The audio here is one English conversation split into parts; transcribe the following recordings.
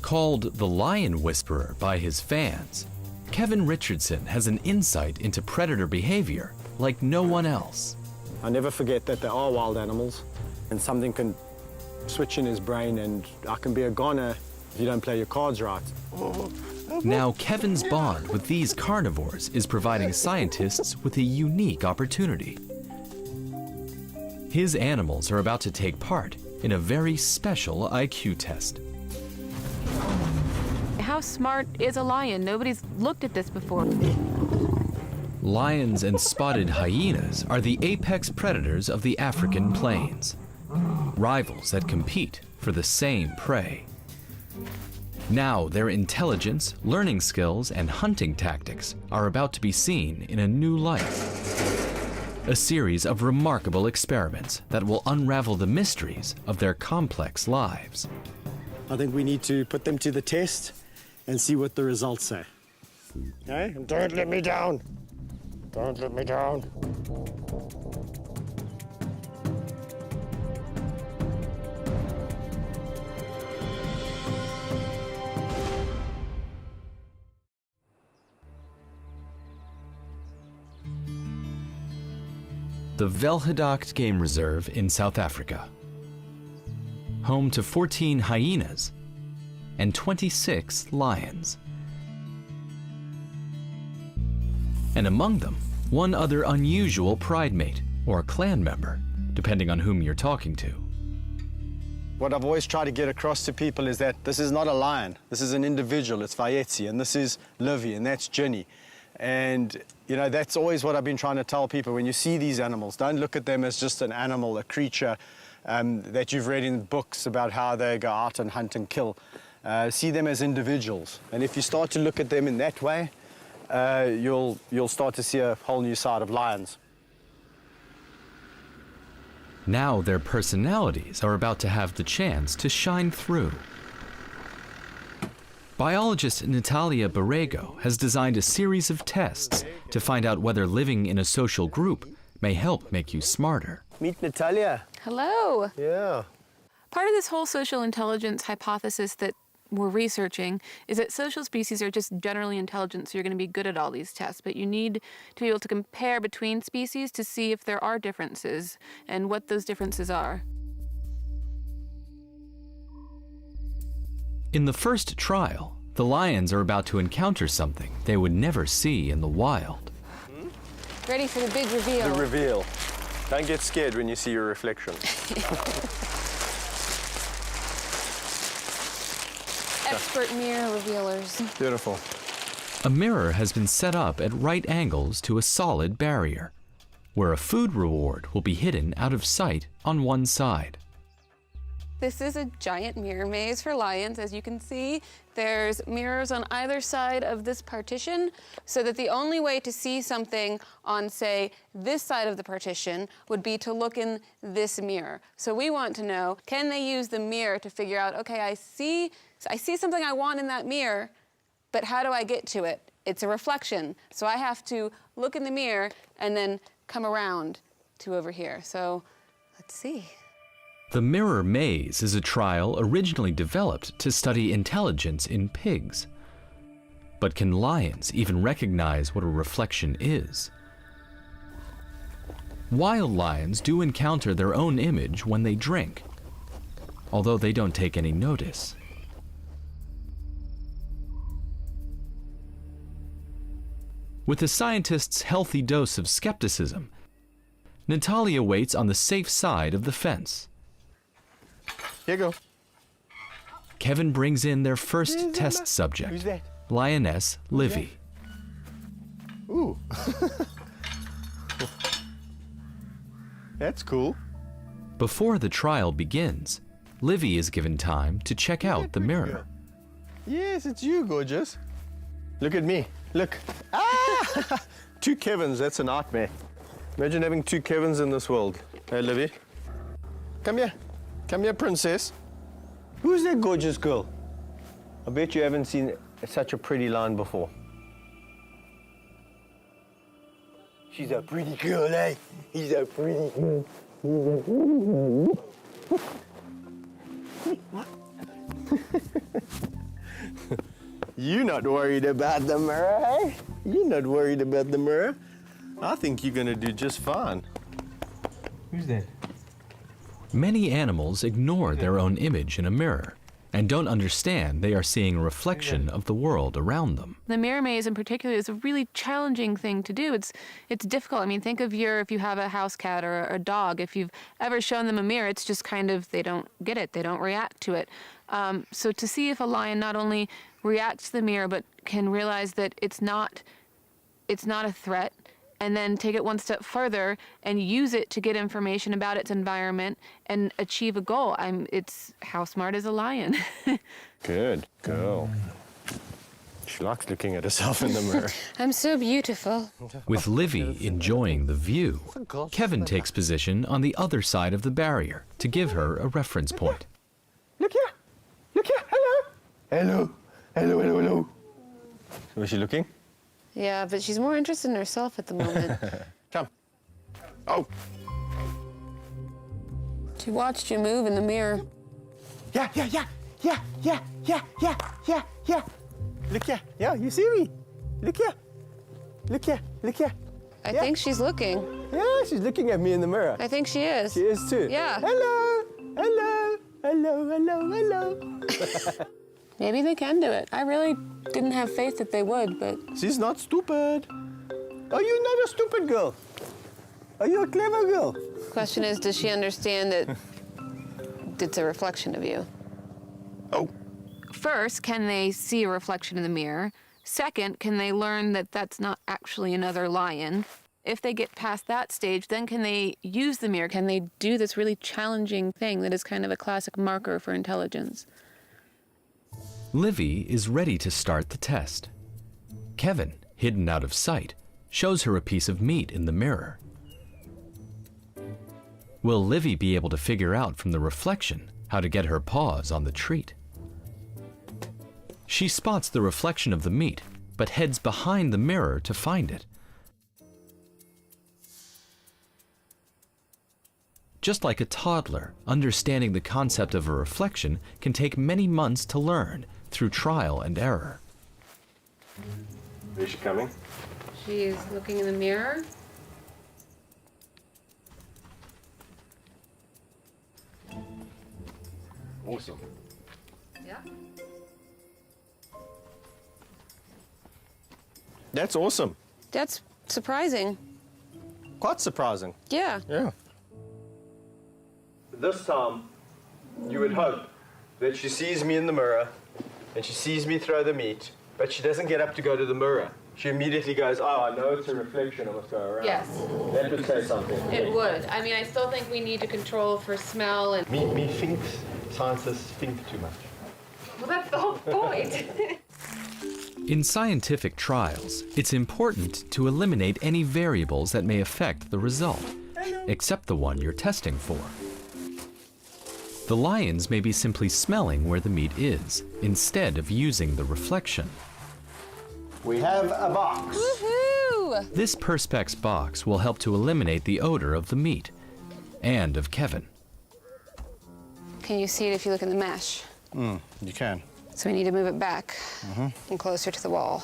Called the Lion Whisperer by his fans, Kevin Richardson has an insight into predator behavior like no one else. I never forget that they are wild animals, and something can switch in his brain, and I can be a goner if you don't play your cards right. Now, Kevin's bond with these carnivores is providing scientists with a unique opportunity. His animals are about to take part in a very special IQ test. How smart is a lion? Nobody's looked at this before. Lions and spotted hyenas are the apex predators of the African plains, rivals that compete for the same prey. Now their intelligence, learning skills, and hunting tactics are about to be seen in a new light. A series of remarkable experiments that will unravel the mysteries of their complex lives. I think we need to put them to the test and see what the results say. Okay? And don't let me down. Don't let me down. The Velhedakt Game Reserve in South Africa, home to 14 hyenas and 26 lions. And among them, one other unusual pride mate or clan member, depending on whom you're talking to. What I've always tried to get across to people is that this is not a lion. This is an individual. It's Vayetzi, and this is Livy, and that's Ginny. And, you know, that's always what I've been trying to tell people. When you see these animals, don't look at them as just an animal, a creature that you've read in books about how they go out and hunt and kill. See them as individuals. And if you start to look at them in that way, you'll start to see a whole new side of lions. Now their personalities are about to have the chance to shine through. Biologist Natalia Borrego has designed a series of tests to find out whether living in a social group may help make you smarter. Meet Natalia. Hello. Yeah. Part of this whole social intelligence hypothesis that we're researching is that social species are just generally intelligent, so you're going to be good at all these tests, but you need to be able to compare between species to see if there are differences and what those differences are. In the first trial, the lions are about to encounter something they would never see in the wild. Ready for the big reveal. The reveal. Don't get scared when you see your reflection. Expert mirror revealers. Beautiful. A mirror has been set up at right angles to a solid barrier, where a food reward will be hidden out of sight on one side. This is a giant mirror maze for lions. As you can see, there's mirrors on either side of this partition, so that the only way to see something on, say, this side of the partition would be to look in this mirror. So we want to know, can they use the mirror to figure out, okay, I see something I want in that mirror, but how do I get to it? It's a reflection, so I have to look in the mirror and then come around to over here. So let's see. The mirror maze is a trial originally developed to study intelligence in pigs. But can lions even recognize what a reflection is? Wild lions do encounter their own image when they drink, although they don't take any notice. With the scientists' healthy dose of skepticism, Natalia waits on the safe side of the fence. Here you go. Kevin brings in their first test subject, Who's that? Lioness Livy. Ooh. That's cool. Before the trial begins, Livy is given time to check out the mirror. Yes, it's you, gorgeous. Look at me. Look. Ah! 2 Kevins, that's a nightmare. Imagine having 2 Kevins in this world. Hey, Livy. Come here. Come here, princess. Who's that gorgeous girl? I bet you haven't seen such a pretty lion before. She's a pretty girl, eh? He's a pretty girl. He's a pretty girl. You're not worried about the mirror, eh? You're not worried about the mirror. I think you're going to do just fine. Who's that? Many animals ignore their own image in a mirror and don't understand they are seeing a reflection of the world around them. The mirror maze in particular is a really challenging thing to do. It's difficult. I mean, think of if you have a house cat or a dog, if you've ever shown them a mirror, it's just kind of, they don't get it, they don't react to it. So to see if a lion not only reacts to the mirror, but can realize that it's not a threat, and then take it one step further and use it to get information about its environment and achieve a goal. It's how smart is a lion? Good girl. She likes looking at herself in the mirror. I'm so beautiful. With Livy enjoying the view, Kevin takes position on the other side of the barrier to give her a reference point. Look here. Look here. Hello. Hello. Hello, hello, hello. Was she looking? Yeah, but she's more interested in herself at the moment. Come. Oh. She watched you move in the mirror. Yeah. Look here. Yeah, you see me? Look here. Look here. Look here. I think she's looking. Yeah, she's looking at me in the mirror. I think she is. She is too. Yeah. Hello. Hello. Hello, hello, hello. Maybe they can do it. I really didn't have faith that they would, but... She's not stupid. Are you not a stupid girl? Are you a clever girl? Question is, does she understand that it's a reflection of you? Oh. First, can they see a reflection in the mirror? Second, can they learn that that's not actually another lion? If they get past that stage, then can they use the mirror? Can they do this really challenging thing that is kind of a classic marker for intelligence? Livy is ready to start the test. Kevin, hidden out of sight, shows her a piece of meat in the mirror. Will Livy be able to figure out from the reflection how to get her paws on the treat? She spots the reflection of the meat, but heads behind the mirror to find it. Just like a toddler, understanding the concept of a reflection can take many months to learn through trial and error. Is she coming? She's looking in the mirror. Awesome. Yeah. That's awesome. That's surprising. Quite surprising. Yeah. Yeah. This time, you would hope that she sees me in the mirror and she sees me throw the meat, but she doesn't get up to go to the mirror. She immediately goes, oh, I know it's a reflection, I must go around. Yes. That would say something. It would. I mean, I still think we need to control for smell and... Me thinks scientists think too much. Well, that's the whole point. In scientific trials, it's important to eliminate any variables that may affect the result, except the one you're testing for. The lions may be simply smelling where the meat is, instead of using the reflection. We have a box. Woohoo! This Perspex box will help to eliminate the odor of the meat, and of Kevin. Can you see it if you look in the mesh? You can. So we need to move it back and closer to the wall.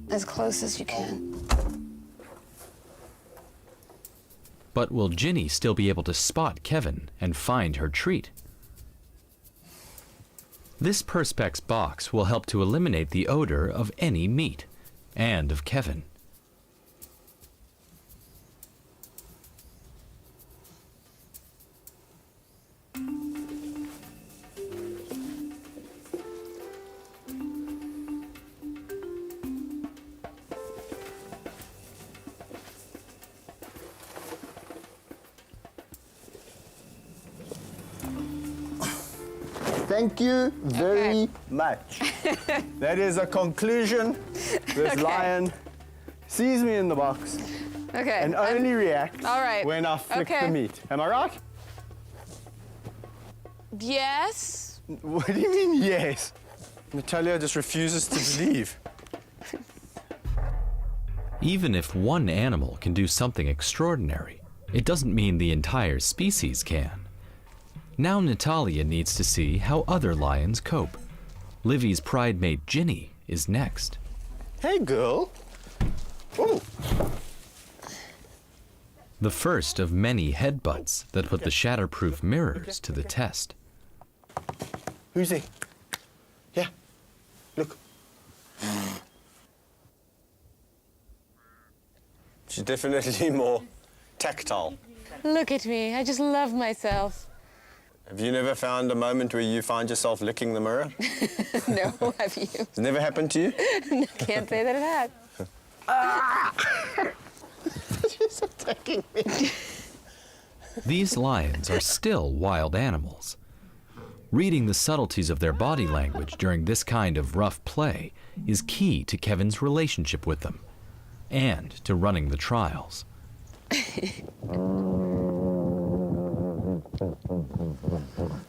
As close as you can. But will Ginny still be able to spot Kevin and find her treat? This Perspex box will help to eliminate the odor of any meat, and of Kevin. Thank you very much. That is a conclusion. This lion sees me in the box Okay. and only reacts all right. when I flick Okay. the meat. Am I right? Yes. What do you mean, yes? Natalia just refuses to believe. Even if one animal can do something extraordinary, it doesn't mean the entire species can. Now Natalia needs to see how other lions cope. Livy's pride mate Ginny is next. Hey, girl. Ooh. The first of many headbutts that put the shatterproof mirrors to the test. Who's he? Yeah. Look. She's definitely more tactile. Look at me, I just love myself. Have you never found a moment where you find yourself licking the mirror? No, have you? It's never happened to you? Can't say that it has. She's attacking me. These lions are still wild animals. Reading the subtleties of their body language during this kind of rough play is key to Kevin's relationship with them and to running the trials.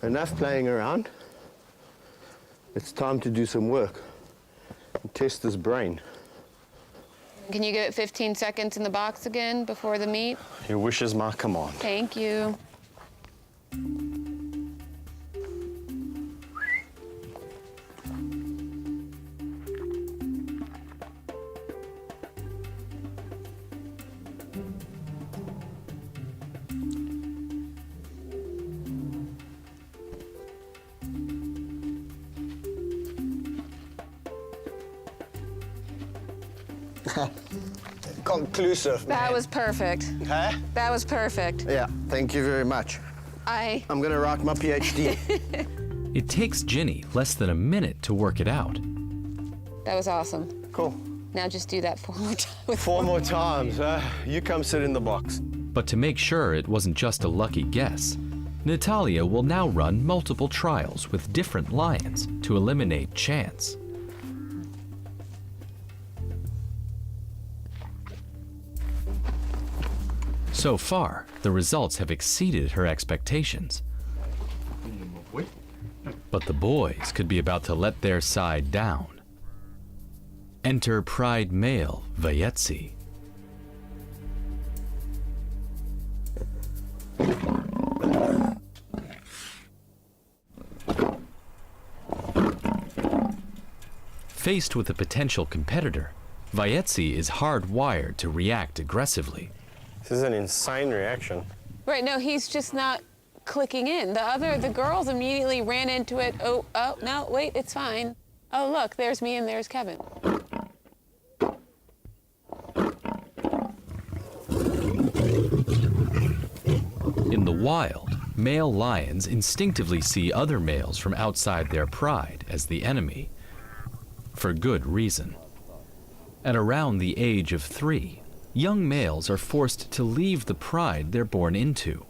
Enough playing around. It's time to do some work and test this brain. Can you give it 15 seconds in the box again before the meet? Your wish is my command. Thank you. Conclusive. That was perfect. Huh? That was perfect. Yeah, thank you very much. I'm gonna write my PhD. It takes Ginny less than a minute to work it out. That was awesome. Cool. Now just do that 4 more times. 4 more times. You come sit in the box. But to make sure it wasn't just a lucky guess, Natalia will now run multiple trials with different lions to eliminate chance. So far, the results have exceeded her expectations. But the boys could be about to let their side down. Enter pride male Vyetsi. Faced with a potential competitor, Vyetsi is hardwired to react aggressively. This is an insane reaction. Right, no, he's just not clicking in. The girls immediately ran into it. Oh, no, wait, it's fine. Oh, look, there's me and there's Kevin. In the wild, male lions instinctively see other males from outside their pride as the enemy, for good reason. At around the age of 3, young males are forced to leave the pride they're born into.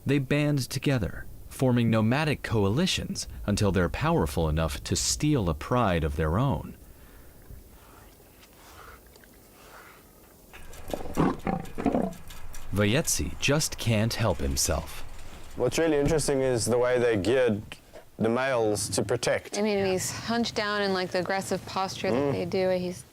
They band together, forming nomadic coalitions until they're powerful enough to steal a pride of their own. Vyetsi just can't help himself. What's really interesting is the way they geared the males to protect. I mean, he's hunched down in like the aggressive posture that they do. He's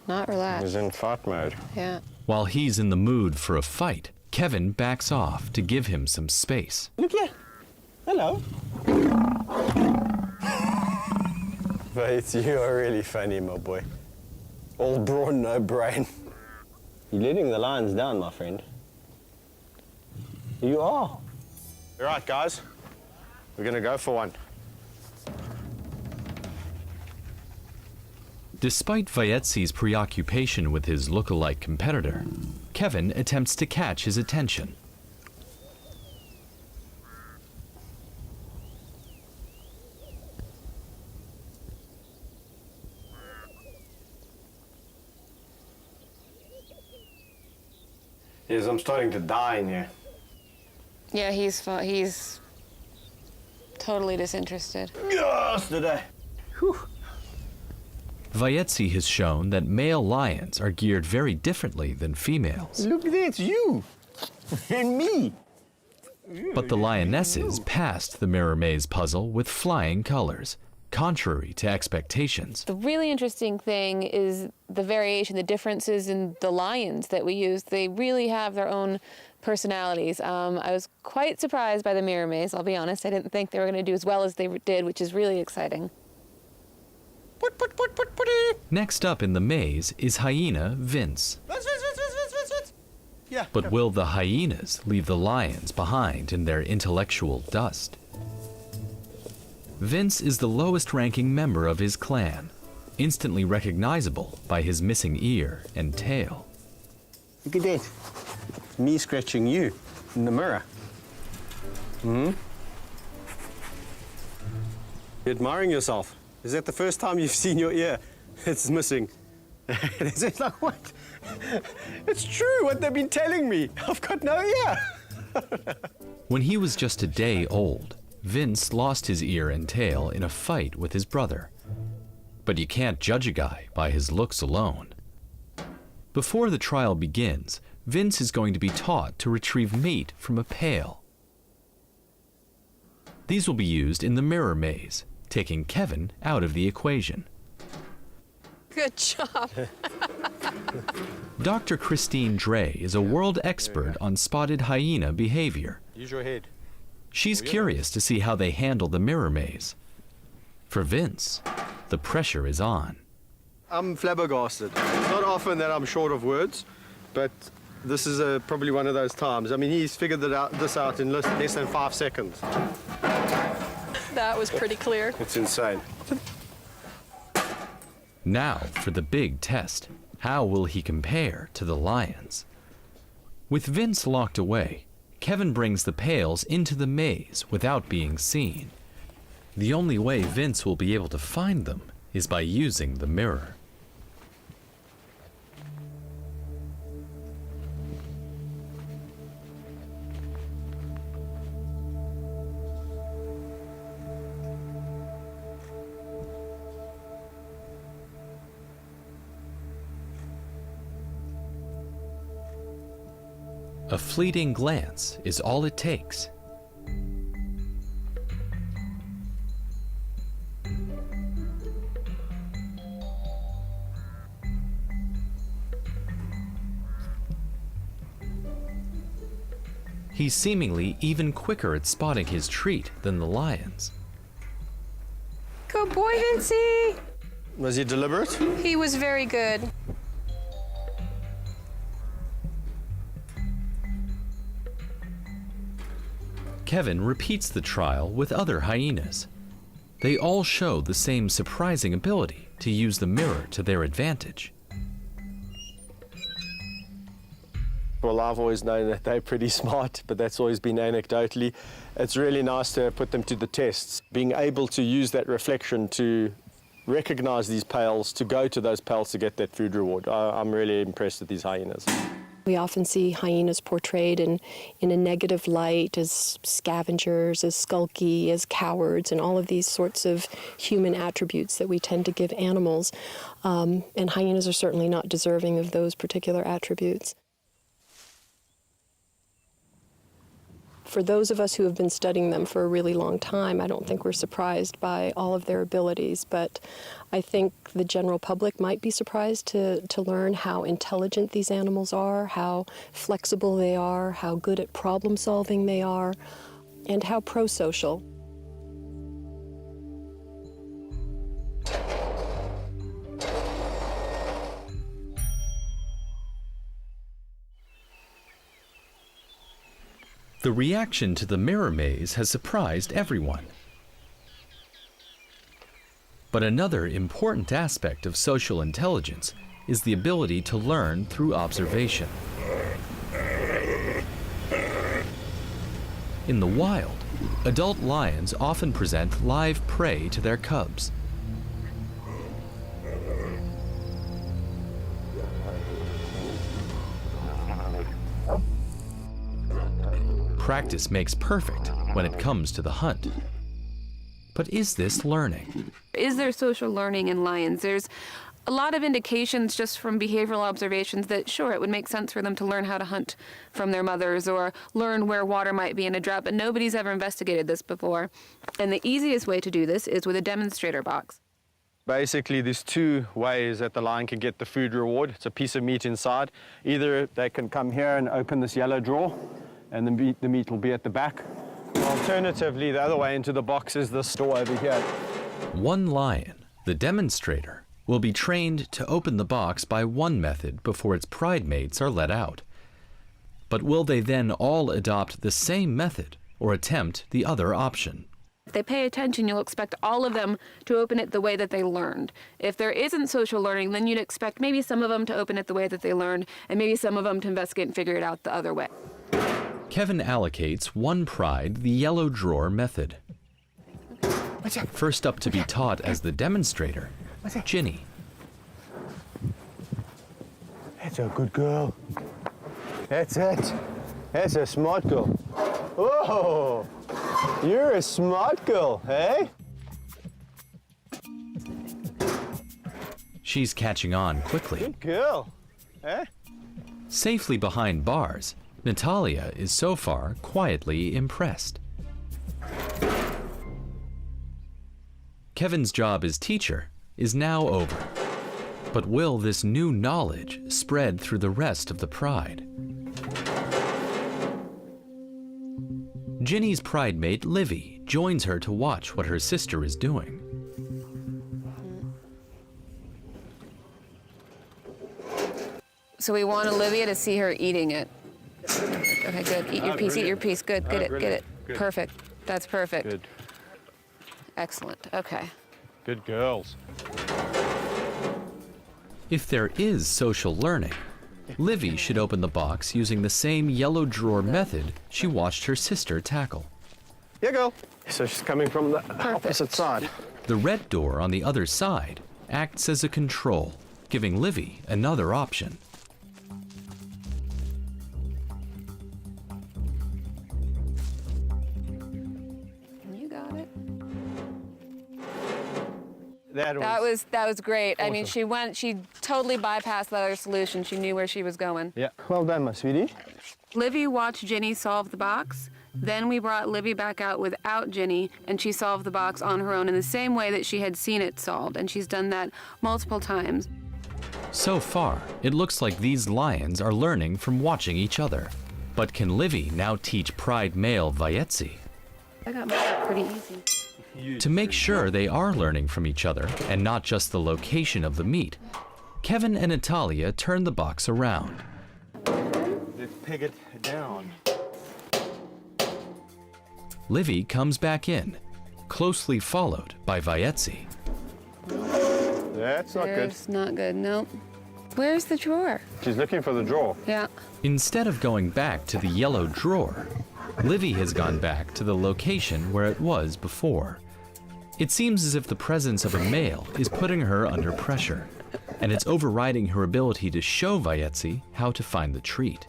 not relaxed. He's in fight mode. Yeah. While he's in the mood for a fight, Kevin backs off to give him some space. Look here. Hello. But you are really funny, my boy. All brawn, no brain. You're letting the lions down, my friend. You are. All right, guys. We're gonna go for one. Despite Vyetsi's preoccupation with his look-alike competitor, Kevin attempts to catch his attention. Yes, I'm starting to die in here. Yeah, he's totally disinterested. Yesterday. Vyetsi has shown that male lions are geared very differently than females. Look, that's you. And me. But the lionesses passed the mirror maze puzzle with flying colors, contrary to expectations. The really interesting thing is the variation, the differences in the lions that we use. They really have their own personalities. I was quite surprised by the mirror maze, I'll be honest. I didn't think they were going to do as well as they did, which is really exciting. Next up in the maze is hyena Vince. Yeah. But will the hyenas leave the lions behind in their intellectual dust? Vince is the lowest-ranking member of his clan, instantly recognizable by his missing ear and tail. Look at that. Me scratching you in the mirror. Hmm? You're admiring yourself. Is that the first time you've seen your ear? It's missing. It's like, what? It's true what they've been telling me. I've got no ear. When he was just a day old, Vince lost his ear and tail in a fight with his brother. But you can't judge a guy by his looks alone. Before the trial begins, Vince is going to be taught to retrieve meat from a pail. These will be used in the mirror maze, taking Kevin out of the equation. Good job. Dr. Christine Drea is a world expert on spotted hyena behavior. Use your head. She's curious to see how they handle the mirror maze. For Vince, the pressure is on. I'm flabbergasted. It's not often that I'm short of words, but this is probably one of those times. I mean, he's figured this out in less than 5 seconds. That was pretty clear. It's insane. Now for the big test. How will he compare to the lions? With Vince locked away, Kevin brings the pails into the maze without being seen. The only way Vince will be able to find them is by using the mirror. A fleeting glance is all it takes. He's seemingly even quicker at spotting his treat than the lions. Good boy, Vincey. Was he deliberate? He was very good. Kevin repeats the trial with other hyenas. They all show the same surprising ability to use the mirror to their advantage. Well, I've always known that they're pretty smart, but that's always been anecdotally. It's really nice to put them to the tests. Being able to use that reflection to recognize these pails, to go to those pails to get that food reward. I'm really impressed with these hyenas. We often see hyenas portrayed in a negative light as scavengers, as skulky, as cowards, and all of these sorts of human attributes that we tend to give animals. And hyenas are certainly not deserving of those particular attributes. For those of us who have been studying them for a really long time, I don't think we're surprised by all of their abilities, but I think the general public might be surprised to learn how intelligent these animals are, how flexible they are, how good at problem solving they are, and how pro-social. The reaction to the mirror maze has surprised everyone. But another important aspect of social intelligence is the ability to learn through observation. In the wild, adult lions often present live prey to their cubs. Practice makes perfect when it comes to the hunt. But is this learning? Is there social learning in lions? There's a lot of indications just from behavioral observations that, sure, it would make sense for them to learn how to hunt from their mothers or learn where water might be in a drought, but nobody's ever investigated this before. And the easiest way to do this is with a demonstrator box. Basically, there's two ways that the lion can get the food reward. It's a piece of meat inside. Either they can come here and open this yellow drawer, and the meat will be at the back. Alternatively, the other way into the box is this door over here. One lion, the demonstrator, will be trained to open the box by one method before its pride mates are let out. But will they then all adopt the same method or attempt the other option? If they pay attention, you'll expect all of them to open it the way that they learned. If there isn't social learning, then you'd expect maybe some of them to open it the way that they learned, and maybe some of them to investigate and figure it out the other way. Kevin allocates one pride the yellow drawer method. First up to be taught as the demonstrator, Ginny. That's a good girl. That's it. That's a smart girl. Oh, you're a smart girl, hey? She's catching on quickly. Good girl, eh? Safely behind bars, Natalia is so far quietly impressed. Kevin's job as teacher is now over. But will this new knowledge spread through the rest of the pride? Ginny's pride mate, Livy, joins her to watch what her sister is doing. So we want Olivia to see her eating it. Okay, good. Eat your piece, eat your piece. Good, get it, get it. Good. Perfect. That's perfect. Good. Excellent. Okay. Good girls. If there is social learning, Livy should open the box using the same yellow drawer method she watched her sister tackle. Here, girl. So she's coming from the opposite side. The red door on the other side acts as a control, giving Livy another option. You got it. That was great. Awesome. I mean, she totally bypassed the other solution. She knew where she was going. Yeah. Well done, my sweetie. Livy watched Ginny solve the box. Then we brought Livy back out without Ginny, and she solved the box on her own in the same way that she had seen it solved, and she's done that multiple times. So far, it looks like these lions are learning from watching each other. But can Livy now teach pride male Vyetsi? I got mine pretty easy. To make sure they are learning from each other and not just the location of the meat, Kevin and Natalia turn the box around. Let's peg it down. Livy comes back in, closely followed by Vyetsi. That's not good. It's not good, nope. Where's the drawer? She's looking for the drawer. Yeah. Instead of going back to the yellow drawer, Livy has gone back to the location where it was before. It seems as if the presence of a male is putting her under pressure, and it's overriding her ability to show Vyetsi how to find the treat.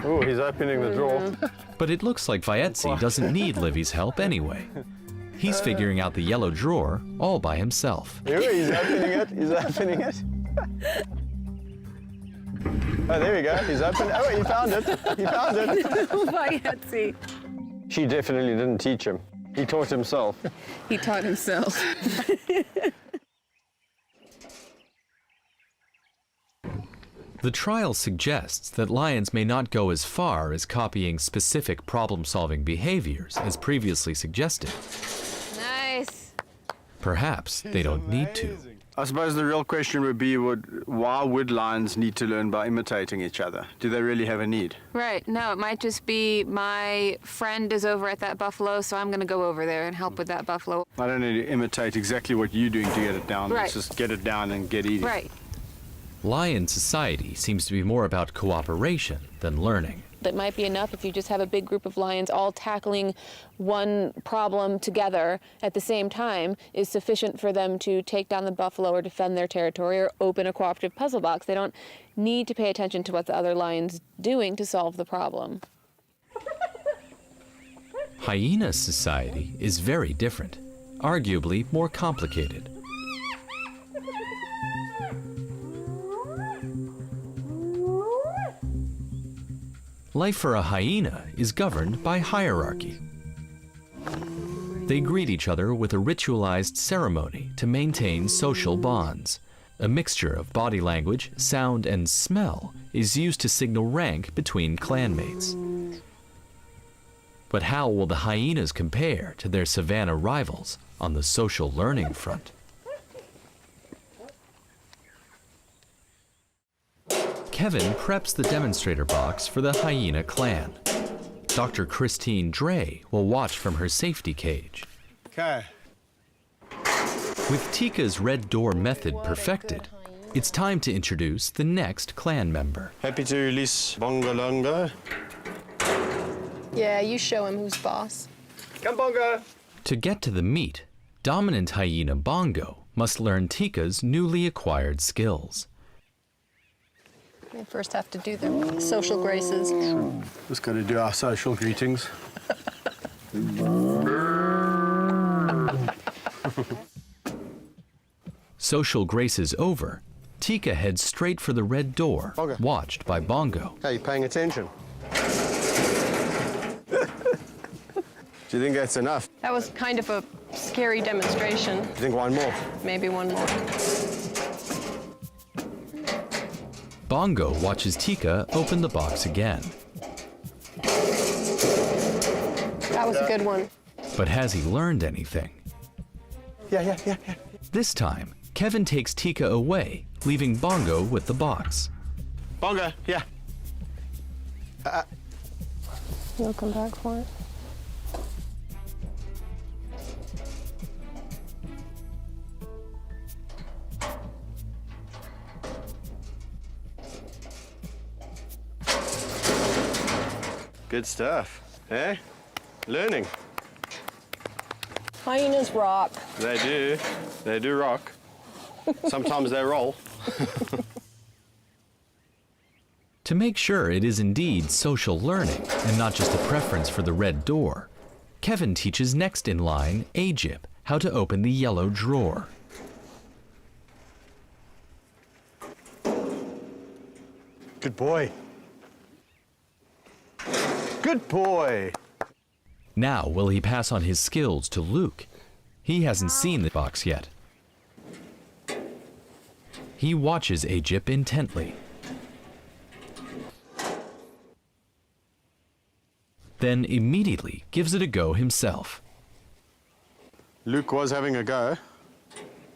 Oh, he's opening the drawer. But it looks like Vyetsi doesn't need Livy's help anyway. He's figuring out the yellow drawer all by himself. Here, he's opening it. He's opening it. Oh, there we go. He's opened. Oh, he found it. He found it. Vyetsi. She definitely didn't teach him. He taught himself. He taught himself. The trial suggests that lions may not go as far as copying specific problem-solving behaviors as previously suggested. Nice. Perhaps they don't need to. I suppose the real question would be, why would lions need to learn by imitating each other? Do they really have a need? Right. No, it might just be my friend is over at that buffalo, so I'm going to go over there and help with that buffalo. I don't need to imitate exactly what you're doing to get it down. Right. Let's just get it down and get eating. Right. Lion society seems to be more about cooperation than learning. That might be enough if you just have a big group of lions all tackling one problem together at the same time is sufficient for them to take down the buffalo or defend their territory or open a cooperative puzzle box. They don't need to pay attention to what the other lion's doing to solve the problem. Hyena society is very different. arguably more complicated. Life for a hyena is governed by hierarchy. They greet each other with a ritualized ceremony to maintain social bonds. A mixture of body language, sound, and smell is used to signal rank between clanmates. But how will the hyenas compare to their savanna rivals on the social learning front? Kevin preps the demonstrator box for the hyena clan. Dr. Christine Drea will watch from her safety cage. Okay. With Tika's red door method perfected, it's time to introduce the next clan member. Happy to release Bongo Longo. Yeah, you show him who's boss. Come, Bongo. To get to the meat, dominant hyena Bongo must learn Tika's newly acquired skills. We first have to do the social graces. Just got to do our social greetings. Social graces over, Tika heads straight for the red door, Okay. watched by Bongo. Are you paying attention? Do you think that's enough? That was kind of a scary demonstration. Do you think one more? Maybe one more. Bongo watches Tika open the box again. That was a good one. But has he learned anything? Yeah. This time, Kevin takes Tika away, leaving Bongo with the box. Bongo, yeah. You'll come back for it. Good stuff, eh? Learning. Hyenas rock. They do rock. Sometimes they roll. To make sure it is indeed social learning and not just a preference for the red door, Kevin teaches next in line, Ajip, how to open the yellow drawer. Good boy. Good boy. Now will he pass on his skills to Luke? He hasn't seen the box yet. He watches Ajip intently. Then immediately gives it a go himself. Luke was having a go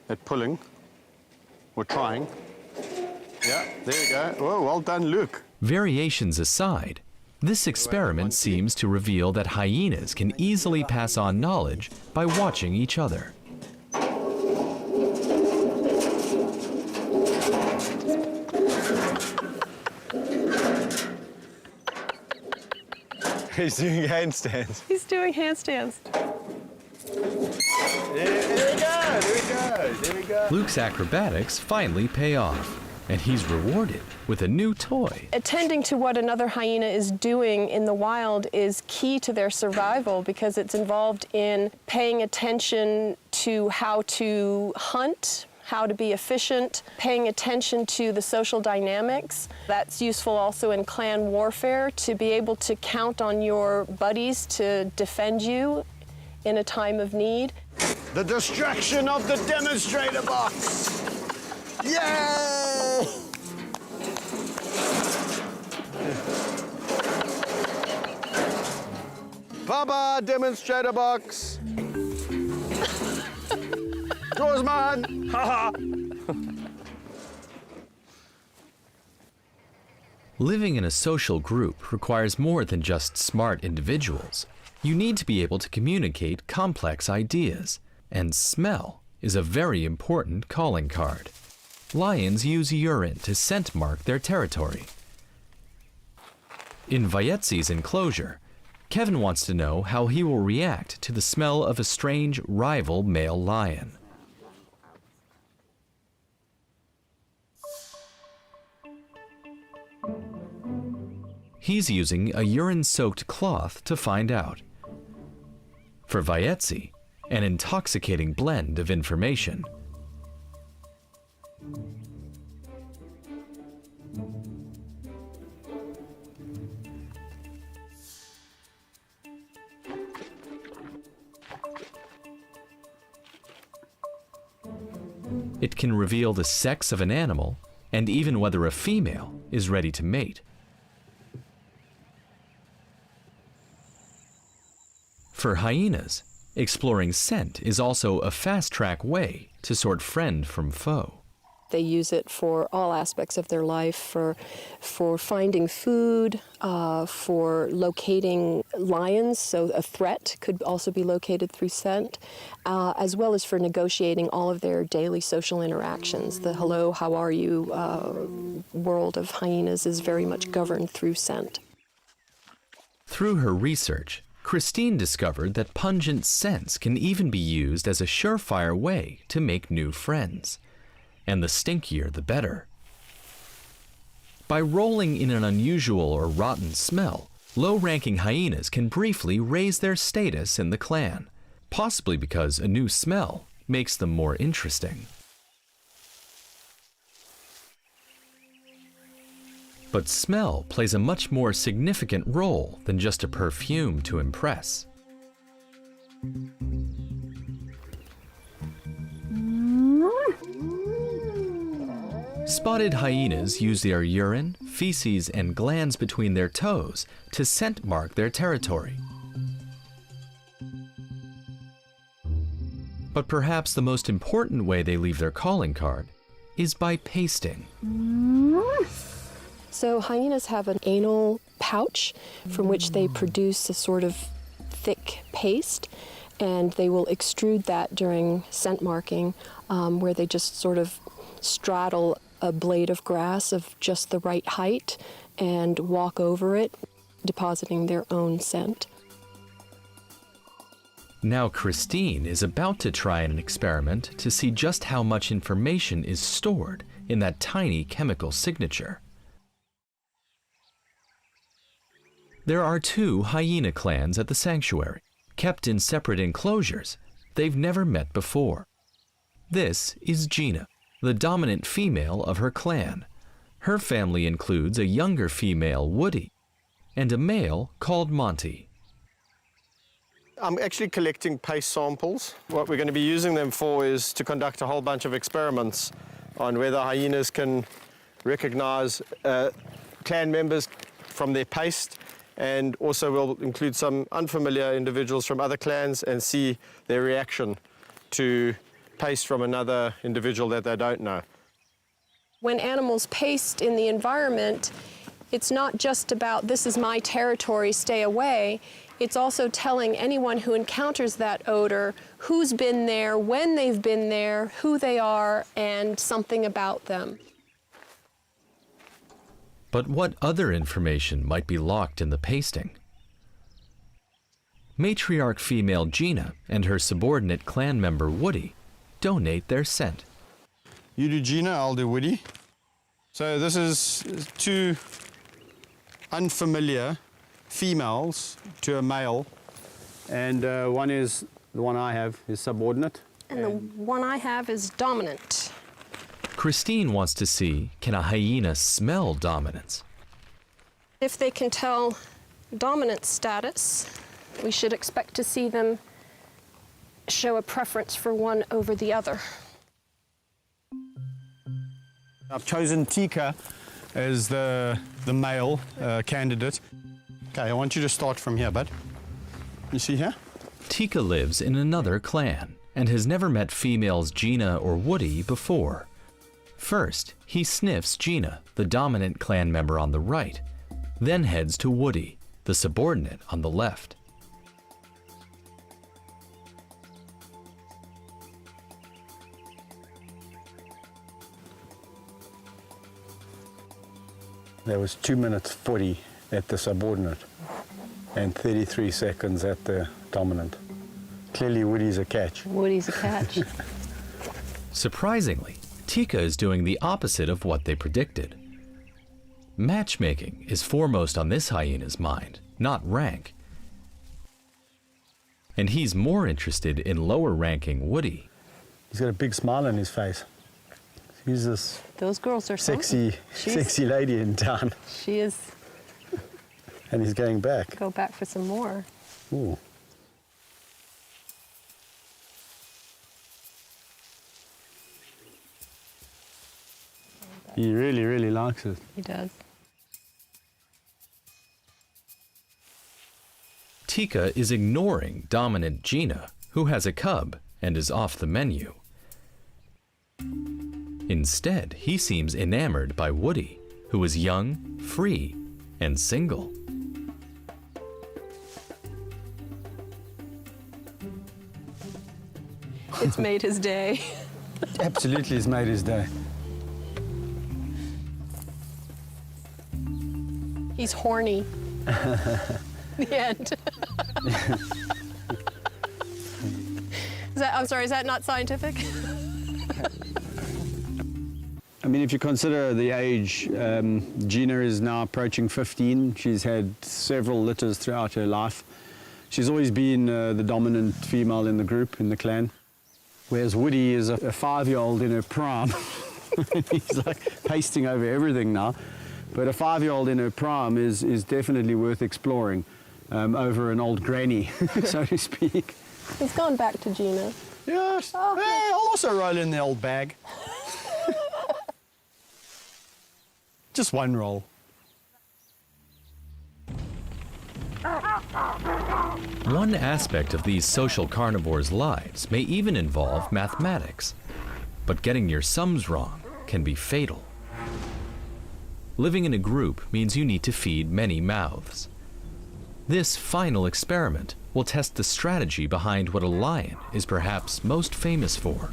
at pulling, or trying. Yeah, there you go. Oh, well done, Luke. Variations aside, this experiment seems to reveal that hyenas can easily pass on knowledge by watching each other. He's doing handstands. He's doing handstands. There we go. Luke's acrobatics finally pay off, and he's rewarded with a new toy. Attending to what another hyena is doing in the wild is key to their survival because it's involved in paying attention to how to hunt, how to be efficient, paying attention to the social dynamics. That's useful also in clan warfare, to be able to count on your buddies to defend you in a time of need. The destruction of the demonstrator box. Yay! Baba, demonstrator box. Yours, man. Haha. Living in a social group requires more than just smart individuals. You need to be able to communicate complex ideas, and smell is a very important calling card. Lions use urine to scent mark their territory. In Vayetzi's enclosure, Kevin wants to know how he will react to the smell of a strange rival male lion. He's using a urine-soaked cloth to find out. For Vayetzi, an intoxicating blend of information. It can reveal the sex of an animal and even whether a female is ready to mate. For hyenas, exploring scent is also a fast-track way to sort friend from foe. They use it for all aspects of their life, for finding food, for locating lions, so a threat could also be located through scent, as well as for negotiating all of their daily social interactions. The hello, how are you world of hyenas is very much governed through scent. Through her research, Christine discovered that pungent scents can even be used as a surefire way to make new friends. And the stinkier the better. By rolling in an unusual or rotten smell, low-ranking hyenas can briefly raise their status in the clan, possibly because a new smell makes them more interesting. But smell plays a much more significant role than just a perfume to impress. Spotted hyenas use their urine, feces, and glands between their toes to scent mark their territory. But perhaps the most important way they leave their calling card is by pasting. So hyenas have an anal pouch from which they produce a sort of thick paste, and they will extrude that during scent marking, where they just sort of straddle a blade of grass of just the right height and walk over it, depositing their own scent. Now Christine is about to try an experiment to see just how much information is stored in that tiny chemical signature. There are 2 hyena clans at the sanctuary, kept in separate enclosures. They've never met before. This is Gina, the dominant female of her clan. Her family includes a younger female, Woody, and a male called Monty. I'm actually collecting paste samples. What we're going to be using them for is to conduct a whole bunch of experiments on whether hyenas can recognize clan members from their paste, and also we'll include some unfamiliar individuals from other clans and see their reaction to paste from another individual that they don't know. When animals paste in the environment, it's not just about this is my territory, stay away. It's also telling anyone who encounters that odor who's been there, when they've been there, who they are, and something about them. But what other information might be locked in the pasting? Matriarch female Gina and her subordinate clan member Woody donate their scent. You do Gina, I'll do Woody. So this is 2 unfamiliar females to a male, and one is the one I have is subordinate. And the one I have is dominant. Christine wants to see, can a hyena smell dominance? If they can tell dominant status, we should expect to see them show a preference for one over the other. I've chosen Tika as the male candidate. Okay, I want you to start from here, bud. You see here? Tika lives in another clan and has never met females Gina or Woody before. First, he sniffs Gina, the dominant clan member on the right, then heads to Woody, the subordinate on the left. There was 2 minutes 40 at the subordinate and 33 seconds at the dominant. Clearly Woody's a catch. Woody's a catch. Surprisingly, Tika is doing the opposite of what they predicted. Matchmaking is foremost on this hyena's mind, not rank. And he's more interested in lower-ranking Woody. He's got a big smile on his face. He's this Those girls are sexy lady in town. She is. And he's going back. Go back for some more. Ooh. He really, really likes it. He does. Tika is ignoring dominant Gina, who has a cub and is off the menu. Instead, he seems enamored by Woody, who is young, free, and single. It's made his day. Absolutely has made his day. He's horny. The end. I'm sorry, is that not scientific? I mean, if you consider the age, Gina is now approaching 15. She's had several litters throughout her life. She's always been the dominant female in the group, in the clan. Whereas Woody is a 5-year-old in her prime. He's like pasting over everything now. But a 5-year-old in her prime is definitely worth exploring over an old granny, so to speak. He's gone back to Gina. Yes. Oh, Hey, I'll also roll in the old bag. Just one roll. One aspect of these social carnivores' lives may even involve mathematics, but getting your sums wrong can be fatal. Living in a group means you need to feed many mouths. This final experiment will test the strategy behind what a lion is perhaps most famous for: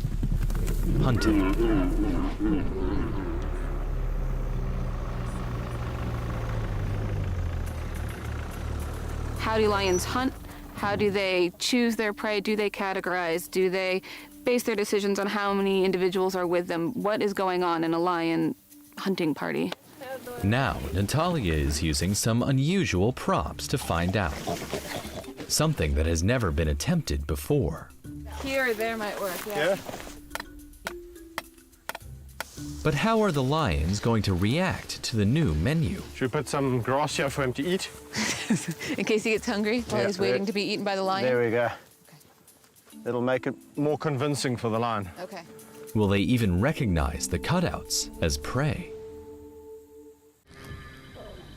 hunting. How do lions hunt? How do they choose their prey? Do they categorize? Do they base their decisions on how many individuals are with them? What is going on in a lion hunting party? Now, Natalia is using some unusual props to find out. Something that has never been attempted before. Here or there might work, yeah. But how are the lions going to react to the new menu? Should we put some grass here for him to eat? In case he gets hungry while he's waiting to be eaten by the lion? There we go. It'll make it more convincing for the lion. Okay. Will they even recognize the cutouts as prey?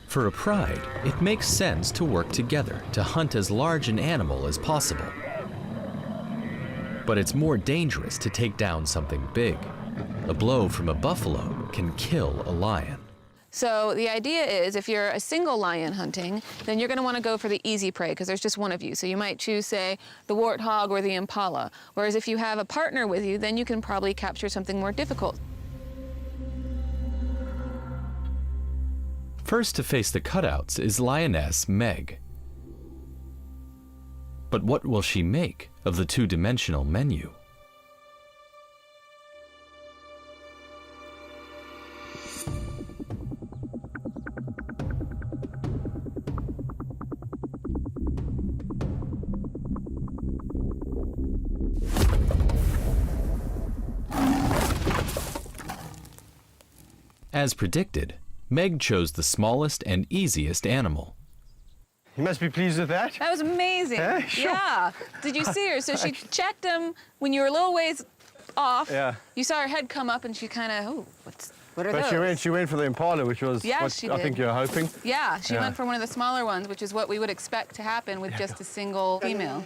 For a pride, it makes sense to work together to hunt as large an animal as possible. But it's more dangerous to take down something big. A blow from a buffalo can kill a lion. So the idea is if you're a single lion hunting, then you're going to want to go for the easy prey because there's just one of you. So you might choose, say, the warthog or the impala. Whereas if you have a partner with you, then you can probably capture something more difficult. First to face the cutouts is lioness Meg. But what will she make of the two-dimensional menu? As predicted, Meg chose the smallest and easiest animal. You must be pleased with that. That was amazing. Sure. Yeah. Did you see her? So she checked him when you were a little ways off. Yeah. You saw her head come up and she kind of, oh, what are But those? she went for the impala, which was Yeah, what she I did. think you're hoping. Yeah, she Yeah. went for one of the smaller ones, which is what we would expect to happen with just a single female.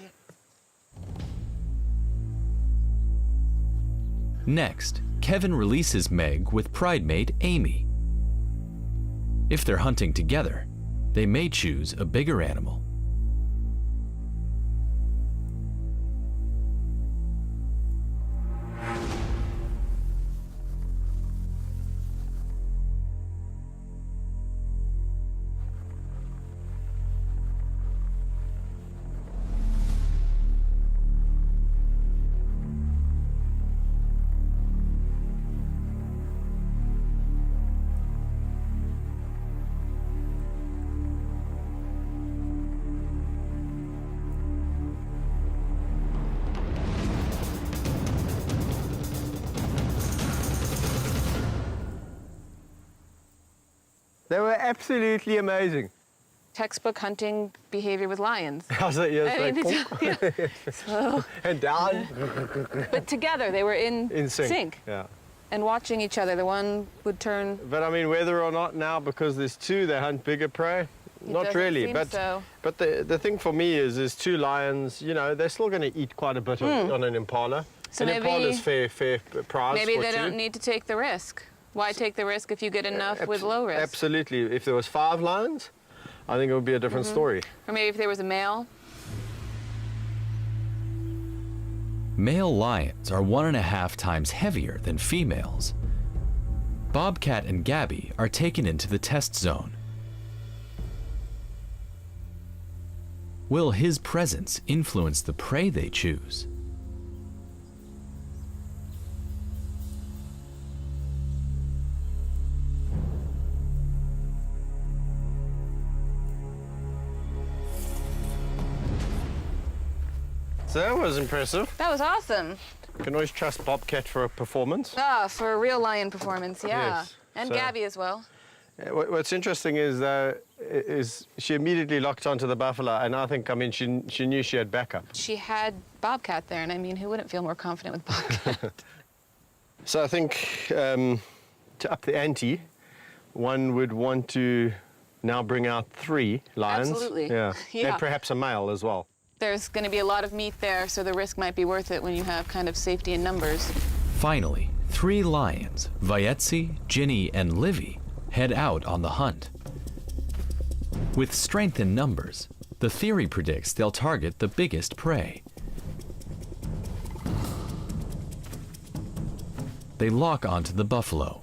Next, Kevin releases Meg with pridemate Amy. If they're hunting together, they may choose a bigger animal. They were absolutely amazing. Textbook hunting behavior with lions. How's that? Yes, I mean, like, it's, so, and down. but together they were in sync. Yeah. and watching each other. The one would turn. But I mean, whether or not now, because there's two, they hunt bigger prey. Not doesn't really, seem but so. but the thing for me is there's two lions. You know, they're still going to eat quite a bit on an impala. So an maybe- impala's fair prize. Maybe for they two. don't need to take the risk. Why take the risk if you get enough with low risk? Absolutely. If there was 5 lions, I think it would be a different story. Or maybe if there was a male. Male lions are 1.5 times heavier than females. Bobcat and Gabby are taken into the test zone. Will his presence influence the prey they choose? So that was impressive. That was awesome. You can always trust Bobcat for a performance. Ah, for a real lion performance, yeah. Yes, And so- Gabby as well. What's interesting is she immediately locked onto the buffalo, and I think, I mean, she knew she had backup. She had Bobcat there, and I mean, who wouldn't feel more confident with Bobcat? So I think to up the ante, one would want to now bring out 3 lions. Absolutely. Yeah. Yeah. And perhaps a male as well. There's going to be a lot of meat there, so the risk might be worth it when you have kind of safety in numbers. Finally, 3 lions, Vyetsi, Ginny, and Livy, head out on the hunt. With strength in numbers, the theory predicts they'll target the biggest prey. They lock onto the buffalo.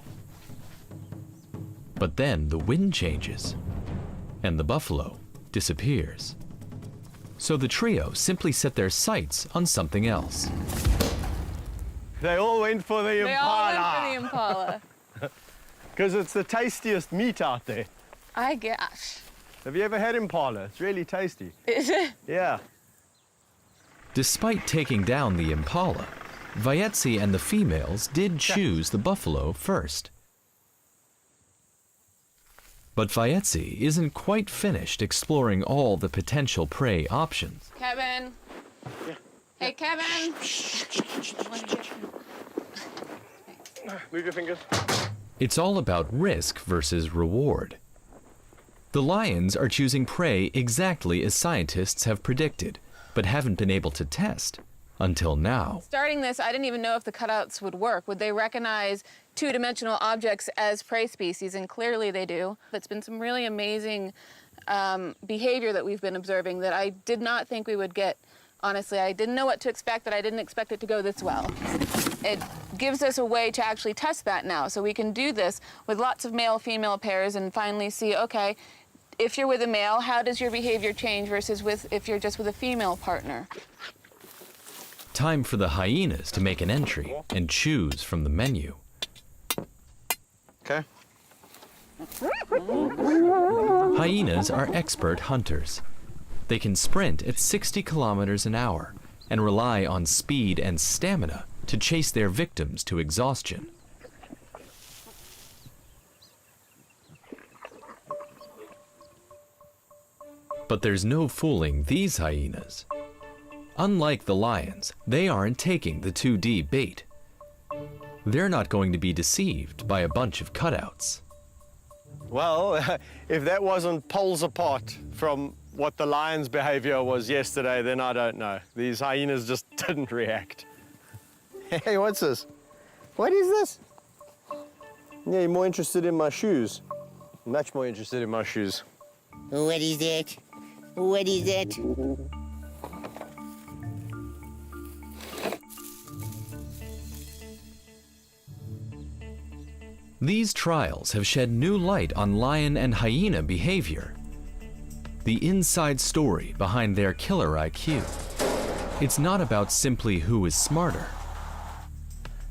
But then the wind changes, and the buffalo disappears. So the trio simply set their sights on something else. They all went for the They all went impala. for the impala. Because it's the tastiest meat out there. I guess. Have you ever had impala? It's really tasty. Is it? Yeah. Despite taking down the impala, Vyetsi and the females did choose the buffalo first. But Vyetsi isn't quite finished exploring all the potential prey options. Kevin. Yeah. Hey, Kevin. Move your fingers. It's all about risk versus reward. The lions are choosing prey exactly as scientists have predicted, but haven't been able to test until now. Starting this, I didn't even know if the cutouts would work. Would they recognize two-dimensional objects as prey species? And clearly they do. It's been some really amazing behavior that we've been observing that I did not think we would get. Honestly, I didn't know what to expect, but I didn't expect it to go this well. It gives us a way to actually test that now. So we can do this with lots of male-female pairs and finally see, okay, if you're with a male, how does your behavior change versus if you're just with a female partner? Time for the hyenas to make an entry and choose from the menu. Okay. Hyenas are expert hunters. They can sprint at 60 kilometers an hour and rely on speed and stamina to chase their victims to exhaustion. But there's no fooling these hyenas. Unlike the lions, they aren't taking the 2D bait. They're not going to be deceived by a bunch of cutouts. Well, if that wasn't poles apart from what the lion's behavior was yesterday, then I don't know. These hyenas just didn't react. Hey, what's this? What is this? Yeah, you're more interested in my shoes. Much more interested in my shoes. What is that? What is that? These trials have shed new light on lion and hyena behavior, the inside story behind their killer IQ. It's not about simply who is smarter.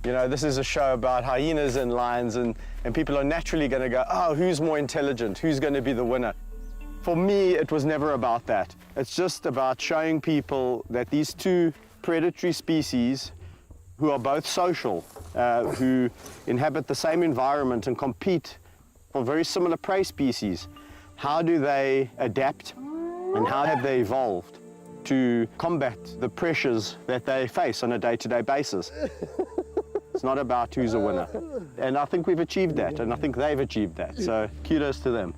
You know, this is a show about hyenas and lions, and people are naturally going to go, oh, who's more intelligent? Who's going to be the winner? For me, it was never about that. It's just about showing people that these two predatory species who are both social, who inhabit the same environment and compete or very similar prey species, how do they adapt and how have they evolved to combat the pressures that they face on a day-to-day basis? It's not about who's a winner. And I think we've achieved that, and I think they've achieved that. So kudos to them.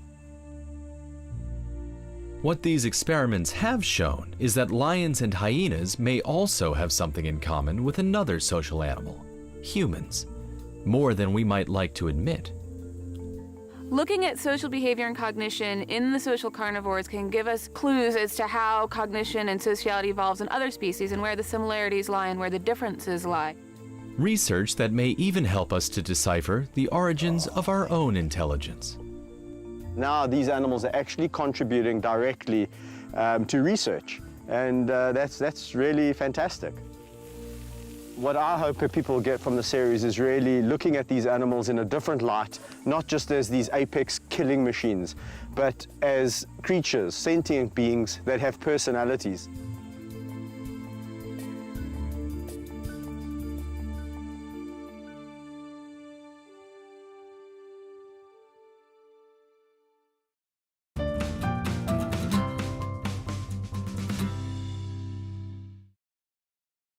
What these experiments have shown is that lions and hyenas may also have something in common with another social animal, humans, more than we might like to admit. Looking at social behavior and cognition in the social carnivores can give us clues as to how cognition and sociality evolves in other species and where the similarities lie and where the differences lie. Research that may even help us to decipher the origins of our own intelligence. Now these animals are actually contributing directly to research, and that's really fantastic. What I hope that people get from the series is really looking at these animals in a different light, not just as these apex killing machines, but as creatures, sentient beings that have personalities.